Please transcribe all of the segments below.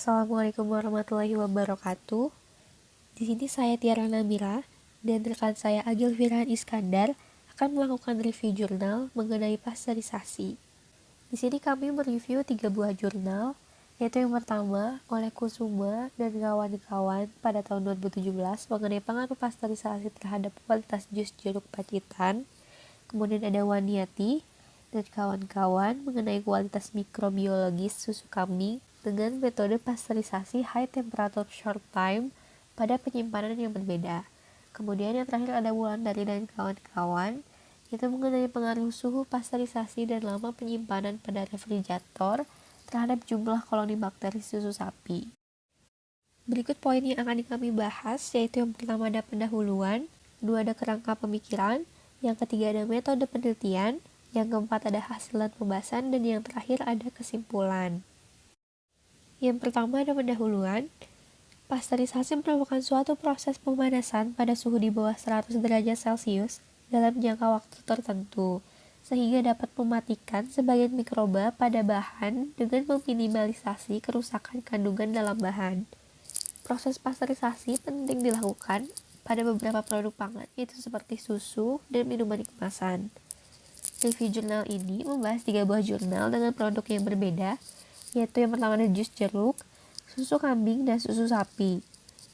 Assalamualaikum warahmatullahi wabarakatuh. Di sini saya Tiara Nabila dan rekan saya Agil Firhan Iskandar akan melakukan review jurnal mengenai pasteurisasi. Di sini kami mereview 3 buah jurnal, yaitu yang pertama oleh Kusuma dan kawan-kawan pada tahun 2017 mengenai pengaruh pasteurisasi terhadap kualitas jus jeruk Pacitan. Kemudian ada Waniati dan kawan-kawan mengenai kualitas mikrobiologis susu kambing dengan metode pasteurisasi high temperature short time pada penyimpanan yang berbeda. Kemudian yang terakhir ada Wulandari dan kawan-kawan, itu mengenai pengaruh suhu pasteurisasi dan lama penyimpanan pada refrigerator terhadap jumlah koloni bakteri susu sapi. Berikut poin yang akan kami bahas, yaitu yang pertama ada pendahuluan, kedua ada kerangka pemikiran, yang ketiga ada metode penelitian, yang keempat ada hasil dan pembahasan, dan yang terakhir ada kesimpulan. Yang pertama ada pendahuluan. Pasteurisasi merupakan suatu proses pemanasan pada suhu di bawah 100 derajat Celcius dalam jangka waktu tertentu, sehingga dapat mematikan sebagian mikroba pada bahan dengan meminimalisasi kerusakan kandungan dalam bahan. Proses pasteurisasi penting dilakukan pada beberapa produk pangan, yaitu seperti susu dan minuman kemasan. Review jurnal ini membahas 3 buah jurnal dengan produk yang berbeda, yaitu yang pertama ada jus jeruk, susu kambing, dan susu sapi.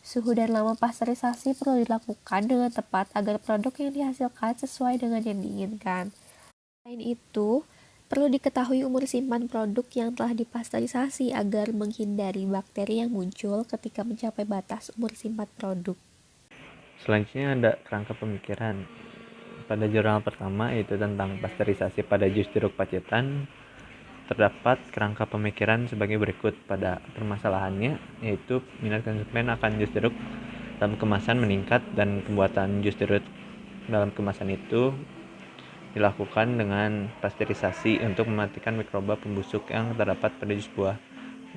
Suhu dan lama pasteurisasi perlu dilakukan dengan tepat agar produk yang dihasilkan sesuai dengan yang diinginkan. Selain itu, perlu diketahui umur simpan produk yang telah dipasteurisasi agar menghindari bakteri yang muncul ketika mencapai batas umur simpan produk. Selanjutnya ada kerangka pemikiran. Pada jurnal pertama, yaitu tentang pasteurisasi pada jus jeruk Pacitan, terdapat kerangka pemikiran sebagai berikut. Pada permasalahannya, yaitu minat konsumen akan jus jeruk dalam kemasan meningkat dan pembuatan jus jeruk dalam kemasan itu dilakukan dengan pasteurisasi untuk mematikan mikroba pembusuk yang terdapat pada jus buah.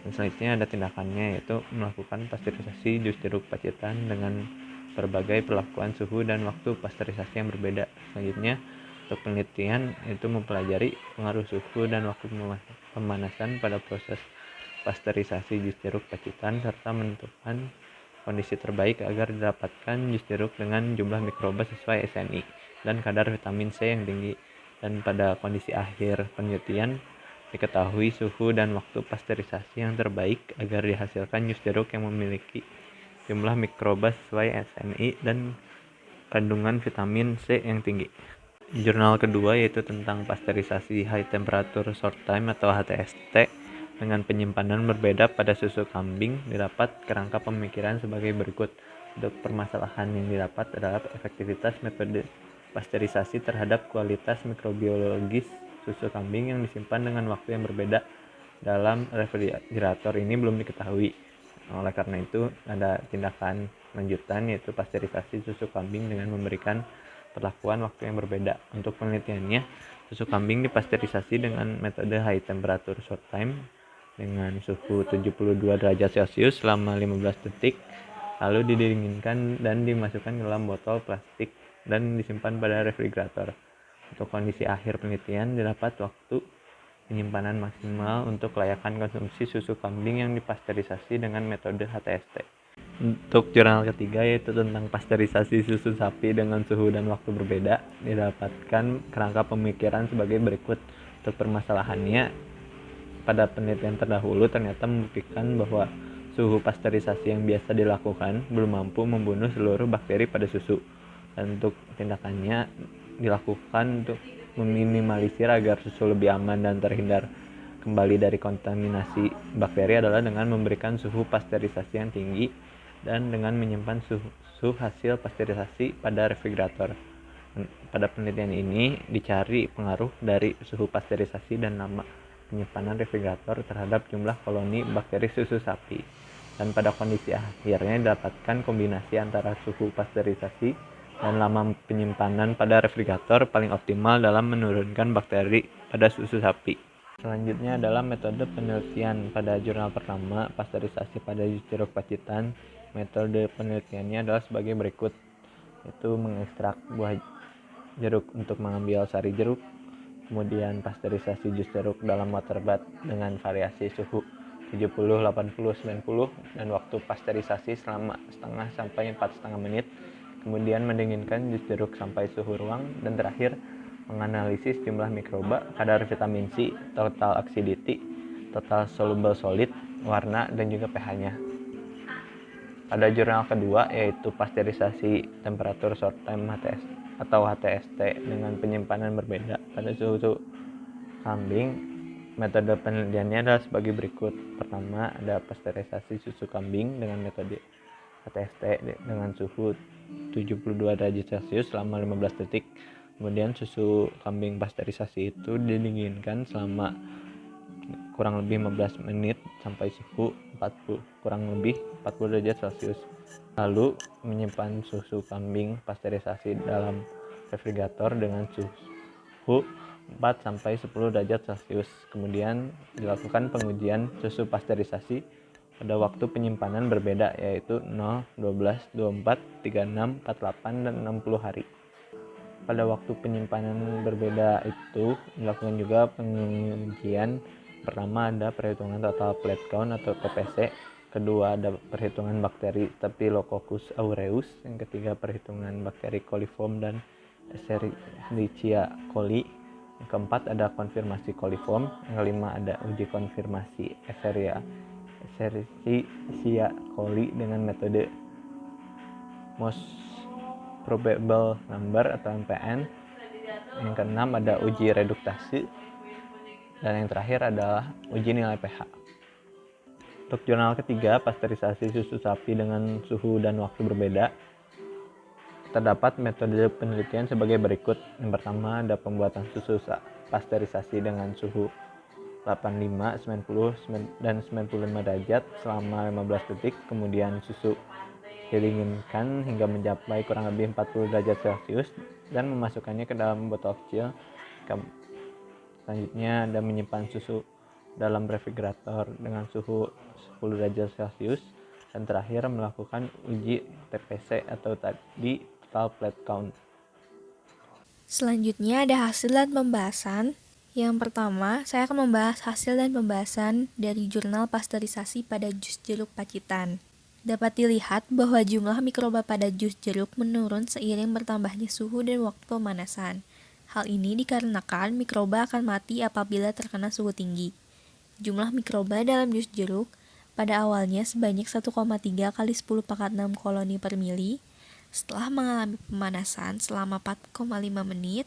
Dan selanjutnya ada tindakannya, yaitu melakukan pasteurisasi jus jeruk Pacitan dengan berbagai perlakuan suhu dan waktu pasteurisasi yang berbeda. Selanjutnya untuk penelitian, yaitu mempelajari pengaruh suhu dan waktu pemanasan pada proses pasteurisasi jus jeruk Pacitan serta menentukan kondisi terbaik agar didapatkan jus jeruk dengan jumlah mikroba sesuai SNI dan kadar vitamin C yang tinggi. Dan pada kondisi akhir penelitian diketahui suhu dan waktu pasteurisasi yang terbaik agar dihasilkan jus jeruk yang memiliki jumlah mikroba sesuai SNI dan kandungan vitamin C yang tinggi. Jurnal kedua yaitu tentang pasteurisasi high temperature short time atau HTST dengan penyimpanan berbeda pada susu kambing. Didapat kerangka pemikiran sebagai berikut. Untuk permasalahan yang didapat adalah efektivitas metode pasteurisasi terhadap kualitas mikrobiologis susu kambing yang disimpan dengan waktu yang berbeda dalam refrigerator ini belum diketahui. Oleh karena itu ada tindakan lanjutan, yaitu pasteurisasi susu kambing dengan memberikan perlakuan waktu yang berbeda. Untuk penelitiannya, susu kambing dipasteurisasi dengan metode high temperature short time dengan suhu 72 derajat Celcius selama 15 detik, lalu didinginkan dan dimasukkan ke dalam botol plastik dan disimpan pada refrigerator. Untuk kondisi akhir penelitian, didapat waktu penyimpanan maksimal untuk kelayakan konsumsi susu kambing yang dipasteurisasi dengan metode HTST. Untuk jurnal ketiga, yaitu tentang pasteurisasi susu sapi dengan suhu dan waktu berbeda, didapatkan kerangka pemikiran sebagai berikut. Untuk permasalahannya, pada penelitian terdahulu ternyata membuktikan bahwa suhu pasteurisasi yang biasa dilakukan belum mampu membunuh seluruh bakteri pada susu. Dan untuk tindakannya dilakukan untuk meminimalisir agar susu lebih aman dan terhindar kembali dari kontaminasi bakteri adalah dengan memberikan suhu pasteurisasi yang tinggi dan dengan menyimpan suhu hasil pasteurisasi pada refrigerator. Pada penelitian ini dicari pengaruh dari suhu pasteurisasi dan lama penyimpanan refrigerator terhadap jumlah koloni bakteri susu sapi. Dan pada kondisi akhirnya didapatkan kombinasi antara suhu pasteurisasi dan lama penyimpanan pada refrigerator paling optimal dalam menurunkan bakteri pada susu sapi. Selanjutnya adalah metode penelitian. Pada jurnal pertama, pasteurisasi pada jus jeruk Pacitan, metode penelitiannya adalah sebagai berikut, yaitu mengekstrak buah jeruk untuk mengambil sari jeruk, kemudian pasteurisasi jus jeruk dalam water bath dengan variasi suhu 70, 80, 90, dan waktu pasteurisasi selama setengah sampai 4,5 menit. Kemudian mendinginkan jus jeruk sampai suhu ruang, dan terakhir menganalisis jumlah mikroba, kadar vitamin C, total acidity, total soluble solid, warna, dan juga pH-nya. Pada jurnal kedua, yaitu pasteurisasi temperatur short time HTS atau HTST dengan penyimpanan berbeda pada suhu kambing, metode penelitiannya adalah sebagai berikut. Pertama, ada pasteurisasi susu kambing dengan metode HTST dengan suhu 72 derajat Celcius selama 15 detik. Kemudian susu kambing pasteurisasi itu didinginkan selama kurang lebih 15 menit sampai suhu 40 derajat Celcius. Lalu menyimpan susu kambing pasteurisasi dalam refrigerator dengan suhu 4 sampai 10 derajat Celcius. Kemudian dilakukan pengujian susu pasteurisasi pada waktu penyimpanan berbeda, yaitu 0, 12, 24, 36, 48, dan 60 hari. Pada waktu penyimpanan berbeda itu dilakukan juga pengujian. Pertama ada perhitungan total plate count atau TPC, kedua ada perhitungan bakteri Staphylococcus aureus, yang ketiga perhitungan bakteri coliform dan Escherichia coli, yang keempat ada konfirmasi coliform, yang kelima ada uji konfirmasi Escherichia coli dengan metode most probable number atau MPN, yang keenam ada uji reduktasi, dan yang terakhir adalah uji nilai pH. Untuk jurnal ketiga, pasteurisasi susu sapi dengan suhu dan waktu berbeda, terdapat metode penelitian sebagai berikut. Yang pertama ada pembuatan susu pasteurisasi dengan suhu 85, 90, dan 95 derajat selama 15 detik. Kemudian susu didinginkan hingga mencapai kurang lebih 40 derajat Celcius dan memasukkannya ke dalam botol kecil. Selanjutnya ada menyimpan susu dalam refrigerator dengan suhu 10 derajat Celcius, dan terakhir melakukan uji TPC atau tadi total plate count. Selanjutnya ada hasil dan pembahasan. Yang pertama, saya akan membahas hasil dan pembahasan dari jurnal pasteurisasi pada jus jeruk Pacitan. Dapat dilihat bahwa jumlah mikroba pada jus jeruk menurun seiring bertambahnya suhu dan waktu pemanasan. Hal ini dikarenakan mikroba akan mati apabila terkena suhu tinggi. Jumlah mikroba dalam jus jeruk pada awalnya sebanyak 1,3 kali 10 pangkat 6 koloni per mili. Setelah mengalami pemanasan selama 4,5 menit,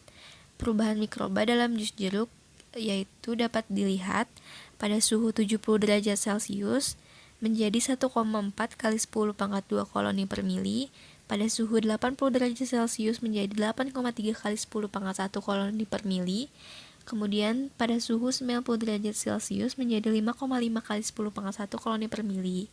perubahan mikroba dalam jus jeruk yaitu dapat dilihat pada suhu 70 derajat Celcius menjadi 1,4 kali 10 pangkat 2 koloni per mili, pada suhu 80 derajat Celcius menjadi 8,3 kali 10 pangkat 1 koloni per mili, kemudian pada suhu 90 derajat Celcius menjadi 5,5 kali 10 pangkat 1 koloni per mili.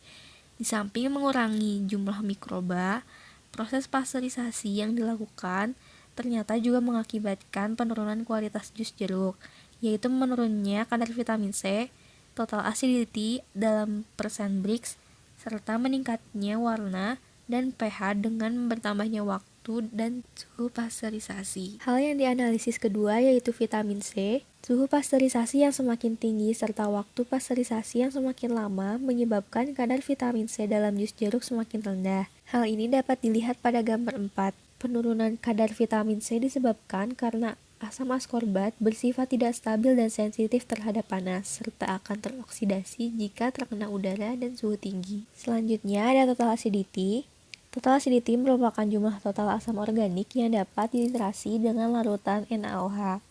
Di samping mengurangi jumlah mikroba, proses pasteurisasi yang dilakukan ternyata juga mengakibatkan penurunan kualitas jus jeruk, yaitu menurunnya kadar vitamin C, total acidity dalam persen Brix, serta meningkatnya warna dan pH dengan bertambahnya waktu dan suhu pasteurisasi. Hal yang dianalisis kedua yaitu vitamin C. Suhu pasteurisasi yang semakin tinggi serta waktu pasteurisasi yang semakin lama menyebabkan kadar vitamin C dalam jus jeruk semakin rendah. Hal ini dapat dilihat pada gambar 4. Penurunan kadar vitamin C disebabkan karena asam askorbat bersifat tidak stabil dan sensitif terhadap panas, serta akan teroksidasi jika terkena udara dan suhu tinggi. Selanjutnya ada total acidity. Total acidity merupakan jumlah total asam organik yang dapat diliterasi dengan larutan NaOH.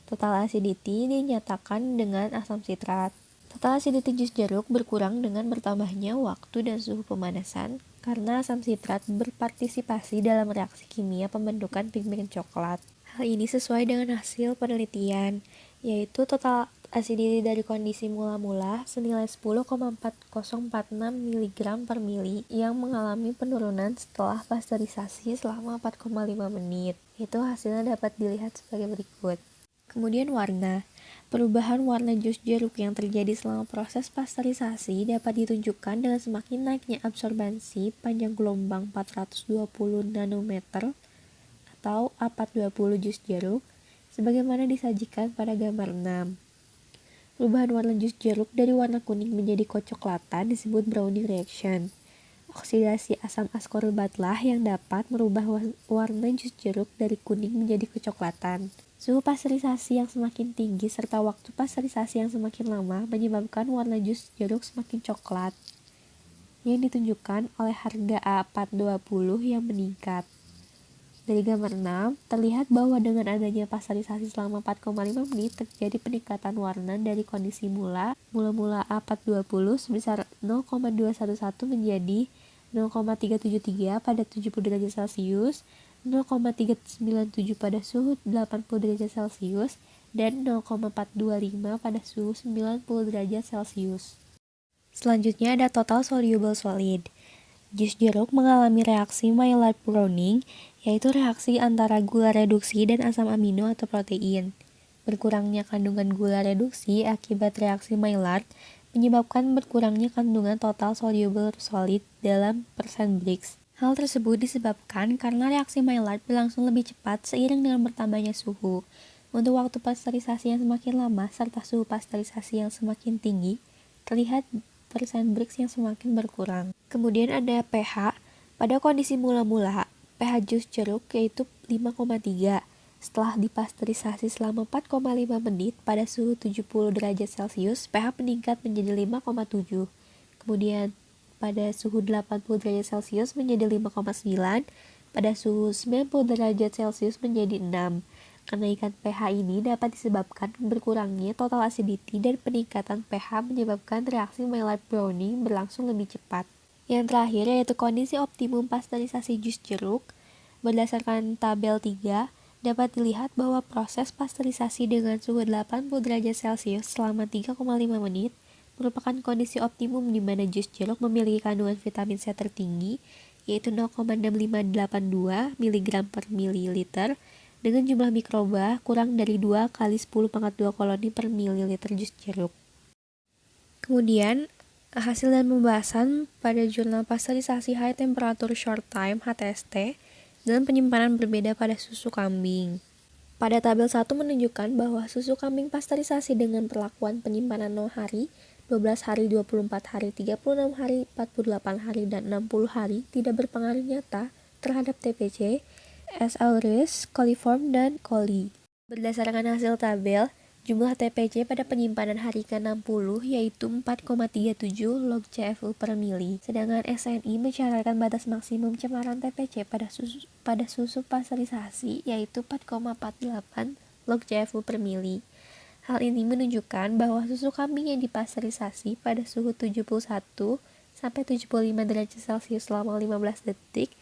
Total acidity dinyatakan dengan asam sitrat. Total acidity jus jeruk berkurang dengan bertambahnya waktu dan suhu pemanasan karena asam sitrat berpartisipasi dalam reaksi kimia pembentukan pigmen coklat. Hal ini sesuai dengan hasil penelitian, yaitu total acidity dari kondisi mula-mula senilai 10,4046 mg per mili yang mengalami penurunan setelah pasteurisasi selama 4,5 menit. Itu hasilnya dapat dilihat sebagai berikut. Kemudian warna. Perubahan warna jus jeruk yang terjadi selama proses pasteurisasi dapat ditunjukkan dengan semakin naiknya absorbansi panjang gelombang 420 nanometer atau A420 jus jeruk sebagaimana disajikan pada gambar 6. Perubahan warna jus jeruk dari warna kuning menjadi kecoklatan disebut browning reaction. Oksidasi asam askorbatlah yang dapat merubah warna jus jeruk dari kuning menjadi kecoklatan. Suhu pasteurisasi yang semakin tinggi serta waktu pasteurisasi yang semakin lama menyebabkan warna jus jeruk semakin coklat, yang ditunjukkan oleh harga A420 yang meningkat. Dari gambar 6, terlihat bahwa dengan adanya pasteurisasi selama 4,5 menit terjadi peningkatan warna dari kondisi mula A420 sebesar 0,211 menjadi 0,373 pada 70 derajat Celcius, 0,397 pada suhu 80 derajat Celcius, dan 0,425 pada suhu 90 derajat Celcius. Selanjutnya ada total soluble solid. Jus jeruk mengalami reaksi Maillard browning, yaitu reaksi antara gula reduksi dan asam amino atau protein. Berkurangnya kandungan gula reduksi akibat reaksi Maillard menyebabkan berkurangnya kandungan total soluble solid dalam persen Brix. Hal tersebut disebabkan karena reaksi Maillard berlangsung lebih cepat seiring dengan bertambahnya suhu. Untuk waktu pasteurisasi yang semakin lama serta suhu pasteurisasi yang semakin tinggi, terlihat persen Brix yang semakin berkurang. Kemudian ada pH. Pada kondisi mula-mula, pH jus jeruk yaitu 5,3. Setelah dipasteurisasi selama 4,5 menit pada suhu 70 derajat Celcius, pH meningkat menjadi 5,7. Kemudian pada suhu 80 derajat Celcius menjadi 5,9, pada suhu 90 derajat Celcius menjadi 6. Kenaikan pH ini dapat disebabkan berkurangnya total acidity dan peningkatan pH menyebabkan reaksi Maillard browning berlangsung lebih cepat. Yang terakhir yaitu kondisi optimum pasteurisasi jus jeruk. Berdasarkan tabel 3, dapat dilihat bahwa proses pasteurisasi dengan suhu 80 derajat Celcius selama 3,5 menit merupakan kondisi optimum di mana jus jeruk memiliki kandungan vitamin C tertinggi, yaitu 0,6582 mg per mililiter, dengan jumlah mikroba kurang dari 2 kali 10 pangkat 2 koloni per mililiter jus jeruk. Kemudian, hasil dan pembahasan pada jurnal pasteurisasi high temperature short time (HTST) dalam penyimpanan berbeda pada susu kambing. Pada tabel 1 menunjukkan bahwa susu kambing pasteurisasi dengan perlakuan penyimpanan 0 hari, 12 hari, 24 hari, 36 hari, 48 hari, dan 60 hari tidak berpengaruh nyata terhadap TPC, S. aureus, coliform, dan coli. Berdasarkan hasil tabel, jumlah TPC pada penyimpanan hari ke-60 yaitu 4,37 log CFU per mili, sedangkan SNI mencatatkan batas maksimum cemaran TPC pada susu pasteurisasi yaitu 4,48 log CFU per mili. Hal ini menunjukkan bahwa susu kambing yang dipasteurisasi pada suhu 71 sampai 75 derajat Celcius selama 15 detik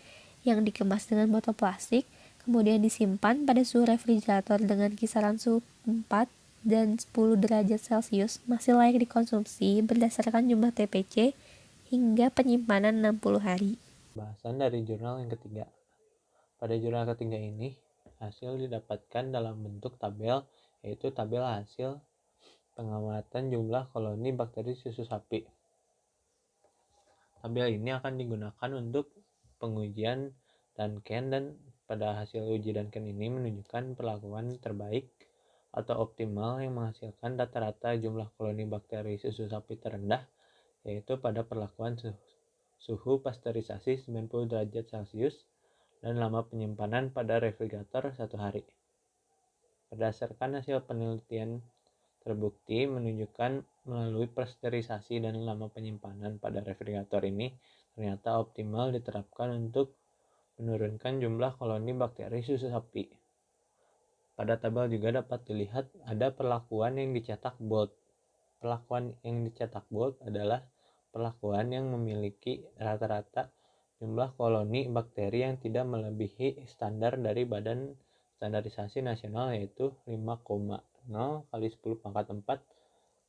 yang dikemas dengan botol plastik, kemudian disimpan pada suhu refrigerator dengan kisaran suhu 4 dan 10 derajat Celcius masih layak dikonsumsi berdasarkan jumlah TPC hingga penyimpanan 60 hari. Bahasan dari jurnal yang ketiga. Pada jurnal ketiga ini, hasil didapatkan dalam bentuk tabel, yaitu tabel hasil pengamatan jumlah koloni bakteri susu sapi. Tabel ini akan digunakan untuk pengujian Duncan, dan pada hasil uji Duncan ini menunjukkan perlakuan terbaik atau optimal yang menghasilkan rata-rata jumlah koloni bakteri susu sapi terendah, yaitu pada perlakuan suhu pasteurisasi 90 derajat Celcius dan lama penyimpanan pada refrigerator 1 hari. Berdasarkan hasil penelitian terbukti menunjukkan melalui pasteurisasi dan lama penyimpanan pada refrigerator ini ternyata optimal diterapkan untuk menurunkan jumlah koloni bakteri susu sapi. Pada tabel juga dapat dilihat ada perlakuan yang dicetak bold. Perlakuan yang dicetak bold adalah perlakuan yang memiliki rata-rata jumlah koloni bakteri yang tidak melebihi standar dari Badan Standarisasi Nasional, yaitu 5,0 kali 10 pangkat 4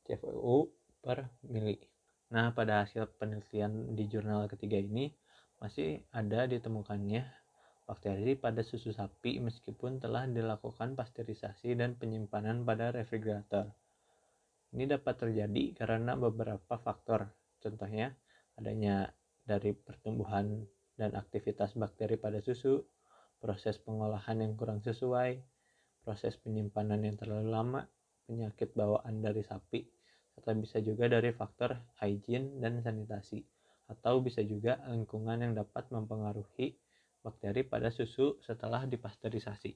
CFU per mili. Nah, pada hasil penelitian di jurnal ketiga ini masih ada ditemukannya bakteri pada susu sapi meskipun telah dilakukan pasteurisasi dan penyimpanan pada refrigerator. Ini dapat terjadi karena beberapa faktor, contohnya adanya dari pertumbuhan dan aktivitas bakteri pada susu, proses pengolahan yang kurang sesuai, proses penyimpanan yang terlalu lama, penyakit bawaan dari sapi, atau bisa juga dari faktor hygiene dan sanitasi, atau bisa juga lingkungan yang dapat mempengaruhi bakteri pada susu setelah dipasteurisasi.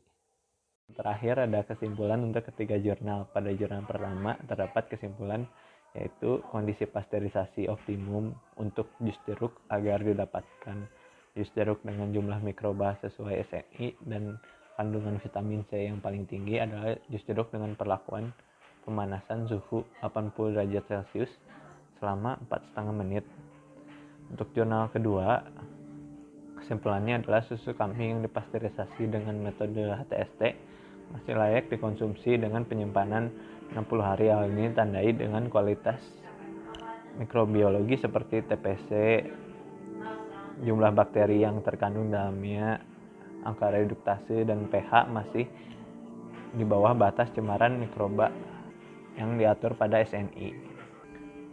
Terakhir ada kesimpulan untuk ketiga jurnal. Pada jurnal pertama terdapat kesimpulan yaitu kondisi pasteurisasi optimum untuk jus jeruk agar didapatkan jus jeruk dengan jumlah mikroba sesuai SNI dan kandungan vitamin C yang paling tinggi adalah jus jeruk dengan perlakuan pemanasan suhu 80 derajat Celcius selama 4,5 menit. Untuk jurnal kedua, kesimpulannya adalah susu kambing yang dipasteurisasi dengan metode HTST masih layak dikonsumsi dengan penyimpanan 60 hari. Hal ini ditandai dengan kualitas mikrobiologi seperti TPC, jumlah bakteri yang terkandung dalamnya, angka reduktase, dan pH masih di bawah batas cemaran mikroba yang diatur pada SNI.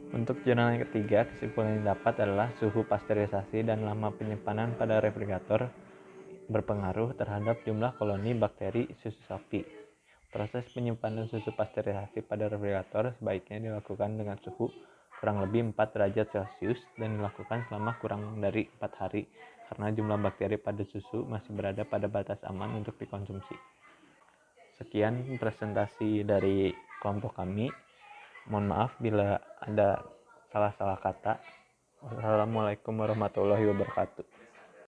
Untuk jurnal yang ketiga, kesimpulan yang dapat adalah suhu pasteurisasi dan lama penyimpanan pada refrigerator berpengaruh terhadap jumlah koloni bakteri susu sapi. Proses penyimpanan susu pasteurisasi pada refrigerator sebaiknya dilakukan dengan suhu kurang lebih 4 derajat Celcius dan dilakukan selama kurang dari 4 hari karena jumlah bakteri pada susu masih berada pada batas aman untuk dikonsumsi. Sekian presentasi dari kelompok kami. Mohon maaf bila ada salah-salah kata. Wassalamualaikum warahmatullahi wabarakatuh.